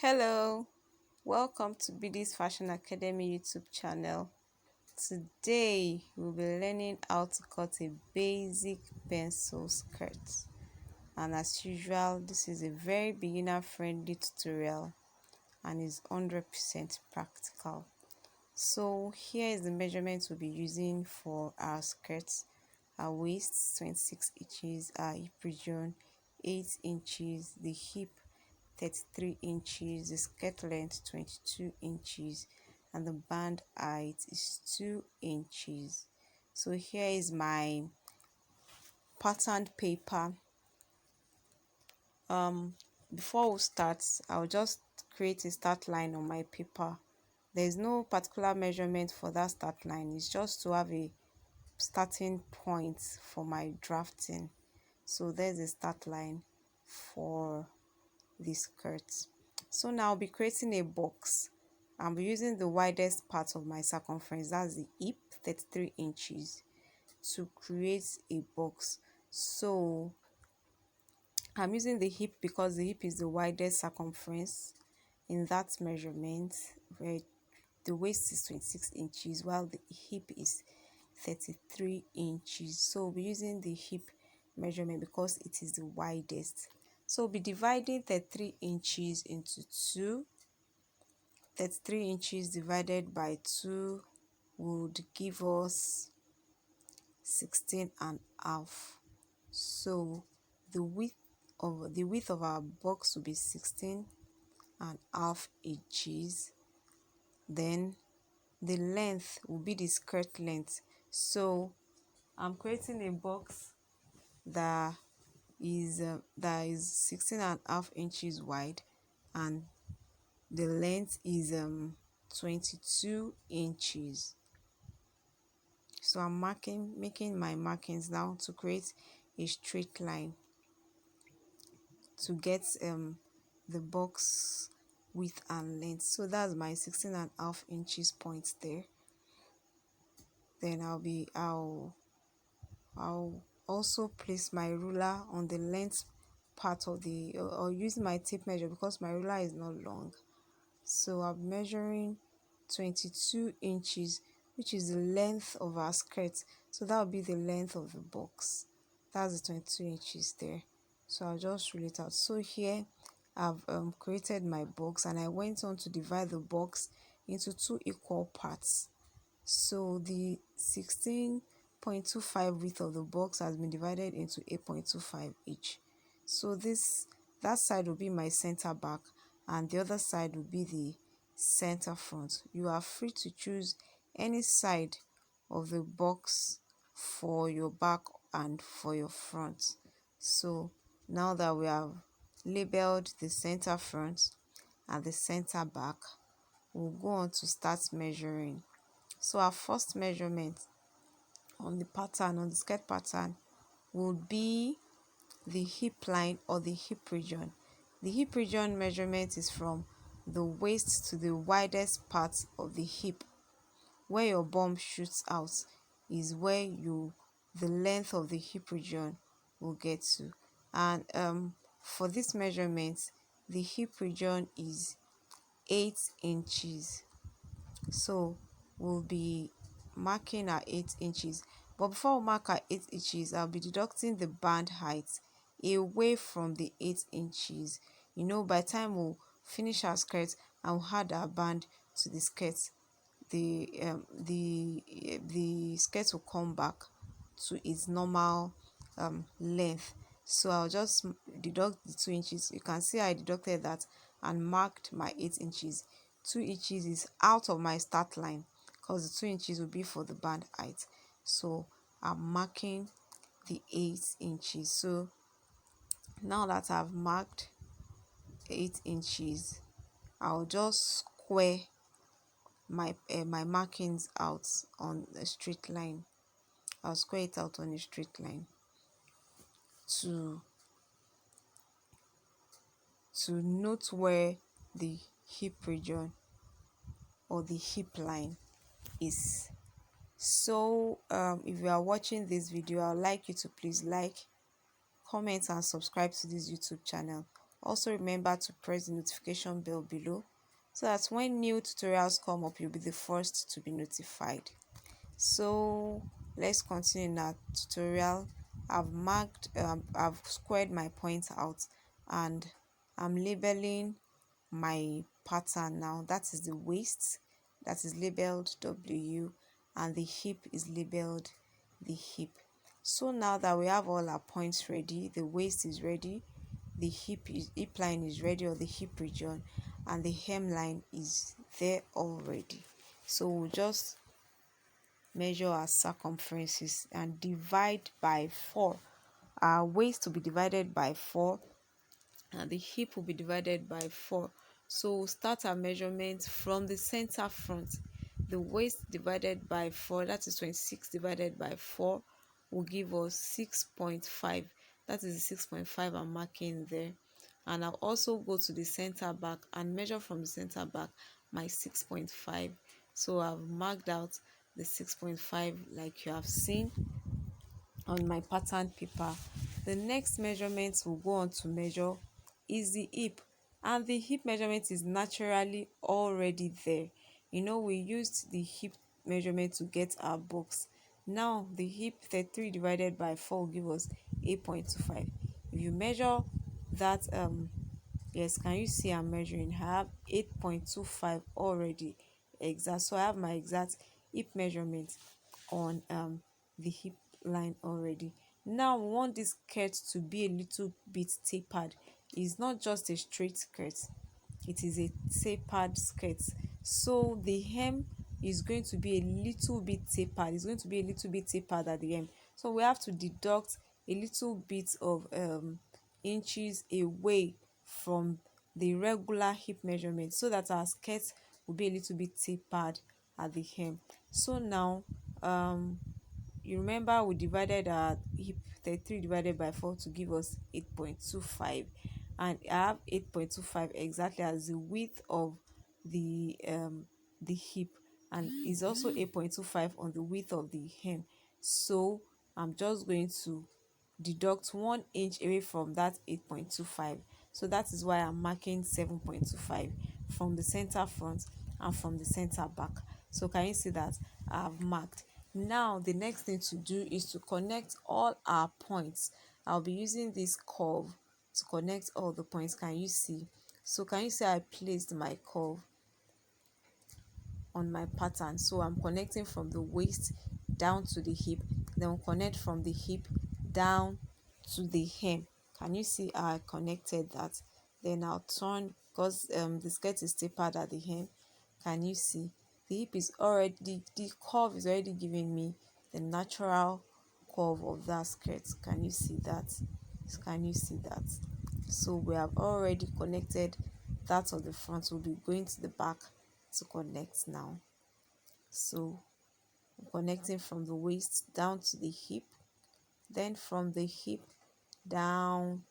Hello, welcome to BD's Fashion Academy YouTube channel. Today we'll be learning how to cut a basic pencil skirt, and as usual this is a very beginner friendly tutorial and is 100% practical. So here is the measurement we'll be using for our skirts. Our waist 26 inches, our hip region 8 inches, the hip 33 inches, the skirt length 22 inches, and the band height is 2 inches. So here is my patterned paper. Before we start, I'll just create a start line on my paper. There's no particular measurement for that start line, it's just to have a starting point for my drafting. So there's a start line for the skirt. So now I'll be creating a box. I'll be using the widest part of my circumference, that's the hip, 33 inches, to create a box. So I'm using the hip because the hip is the widest circumference in that measurement, where the waist is 26 inches while the hip is 33 inches. So we'll be using the hip measurement because it is the widest. So we'll be dividing 33 inches into 2. 33 inches divided by 2 would give us 16 and a half. So the width of our box will be 16 and a half inches. Then the length will be the skirt length. So I'm creating a box that is 16 and a half inches wide, and the length is 22 inches. So I'm making my markings now to create a straight line to get the box width and length. So that's my 16 and a half inches point there. Then I'll also place my ruler on the length part of the or use my tape measure because my ruler is not long. So I'm measuring 22 inches, which is the length of our skirt. So that will be the length of the box. That's the 22 inches there. So I'll just rule it out. So here I've created my box, and I went on to divide the box into 2 equal parts. So the 16.25 width of the box has been divided into 8.25 each. So that side will be my center back, and the other side will be the center front. You are free to choose any side of the box for your back and for your front. So now that we have labeled the center front and the center back, we'll go on to start measuring. So our first measurement on the skirt pattern, would be the hip line or the hip region. The hip region measurement is from the waist to the widest part of the hip. Where your bum shoots out is where the length of the hip region will get to. And for this measurement, the hip region is 8 inches. So we'll be marking our 8 inches. But before we mark our 8 inches, I'll be deducting the band height away from the 8 inches. By the time we'll finish our skirt and we'll add our band to the skirt, the skirt will come back to its normal length. So I'll just deduct the 2 inches. You can see I deducted that and marked my 8 inches. 2 inches is out of my start line because the 2 inches will be for the band height. So I'm marking the 8 inches. So now that I've marked 8 inches, I'll just square my markings out on a straight line. I'll square it out on a straight line to note where the hip region or the hip line is. So if you are watching this video, I'd like you to please like, comment and subscribe to this YouTube channel. Also remember to press the notification bell below so that when new tutorials come up, you'll be the first to be notified. So let's continue in our tutorial. I've squared my points out, and I'm labeling my pattern now. That is the waist, that is labeled W, and the hip is labeled the hip. So now that we have all our points ready, the waist is ready, the hip line is ready, or the hip region, and the hemline is there already. So we'll just measure our circumferences and divide by 4. Our waist will be divided by 4, and the hip will be divided by 4. So we'll start our measurement from the center front. The waist divided by 4, that is 26 divided by 4, will give us 6.5. That is the 6.5 I'm marking there. And I'll also go to the center back and measure from the center back my 6.5. So I've marked out the 6.5 like you have seen on my pattern paper. The next measurement we'll go on to measure is the hip, and the hip measurement is naturally already there. We used the hip measurement to get our box. Now the hip 33 divided by 4 will give us 8.25. If you measure that, yes, can you see I'm measuring? I have 8.25 already exact, so I have my exact hip measurement on the hip line already. Now we want this skirt to be a little bit tapered. It's not just a straight skirt, it is a tapered skirt. So the hem is going to be a little bit tapered. It's going to be a little bit tapered at the hem. So we have to deduct a little bit of inches away from the regular hip measurement so that our skirt will be a little bit tapered at the hem. So now you remember we divided our hip 33 divided by 4 to give us 8.25, and I have 8.25 exactly as the width of the hip, and is also 8.25 on the width of the hem. So I'm just going to deduct 1 inch away from that 8.25. So that is why I'm marking 7.25 from the center front and from the center back. So can you see that I've marked? Now the next thing to do is to connect all our points. I'll be using this curve to connect all the points. Can you see? So can you see I placed my curve on my pattern? So I'm connecting from the waist down to the hip, then we'll connect from the hip down to the hem. Can you see how I connected that? Then I'll turn, because the skirt is tapered at the hem. Can you see the hip is already, the curve is already giving me the natural curve of that skirt? Can you see that? Can you see that? So we have already connected that of the front. We'll be going to the back to connect now. So I'm connecting from the waist down to the hip, then from the hip down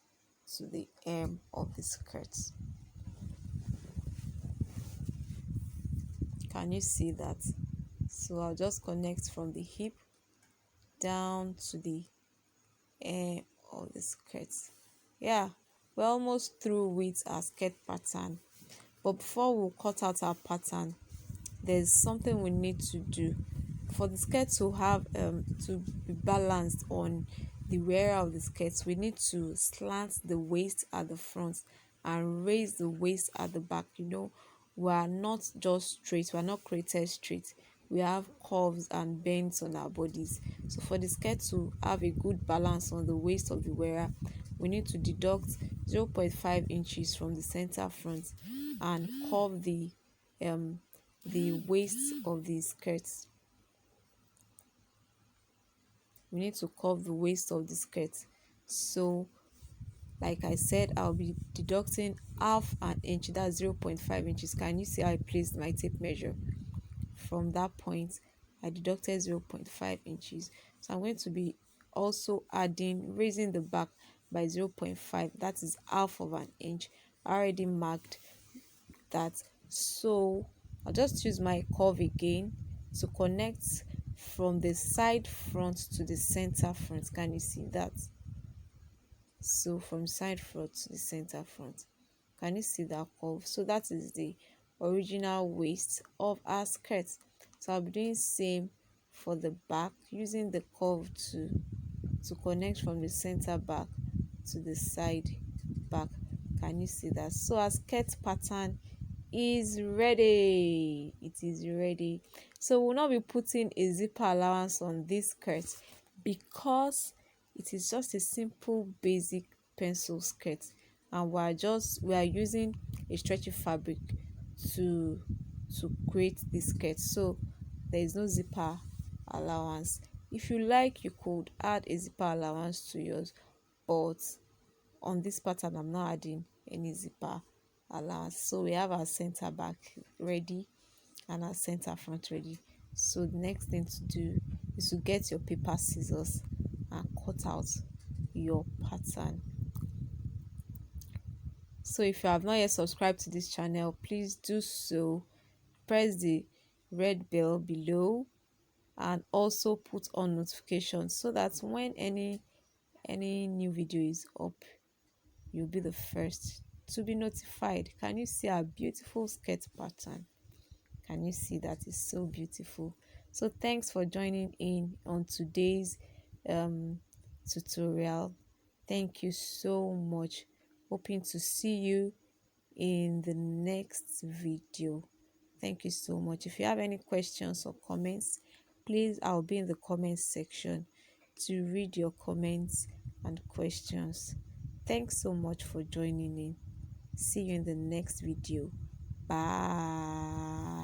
to the hem of the skirt. Can you see that? So I'll just connect from the hip down to the hem of the skirt. Yeah, we're almost through with our skirt pattern, but before we cut out our pattern, there's something we need to do for the skirt to have to be balanced on the wearer of the skirt. We need to slant the waist at the front and raise the waist at the back. We are not just straight, we are not created straight, we have curves and bends on our bodies. So for the skirt to have a good balance on the waist of the wearer, we need to deduct 0.5 inches from the center front and curve the waist of the skirt. We need to curve the waist of the skirt. So like I said, I'll be deducting half an inch, that's 0.5 inches. Can you see how I placed my tape measure? From that point I deducted 0.5 inches. So I'm going to be also raising the back by 0.5, that is half of an inch. I already marked that. So I'll just use my curve again to connect from the side front to the center front. Can you see that? So from side front to the center front, can you see that curve? So that is the original waist of our skirt. So I'll be doing same for the back, using the curve to connect from the center back to the side back. Can you see that? So our skirt pattern is ready. It is ready. So we'll not be putting a zipper allowance on this skirt because it is just a simple basic pencil skirt, and we are using a stretchy fabric to create this skirt. So there is no zipper allowance. If you like, you could add a zipper allowance to yours, but on this pattern I'm not adding any zipper allowance. So we have our center back ready and our center front ready. So the next thing to do is to get your paper scissors and cut out your pattern. So if you have not yet subscribed to this channel, please do so. Press the red bell below and also put on notifications so that when any new video is up, you'll be the first to be notified. Can you see our beautiful skirt pattern? Can you see that? It's so beautiful. So thanks for joining in on today's um tutorial. Thank you so much. Hoping to see you in the next video. Thank you so much. If you have any questions or comments, please, I'll be in the comments section to read your comments and questions. Thanks so much for joining in. See you in the next video. Bye.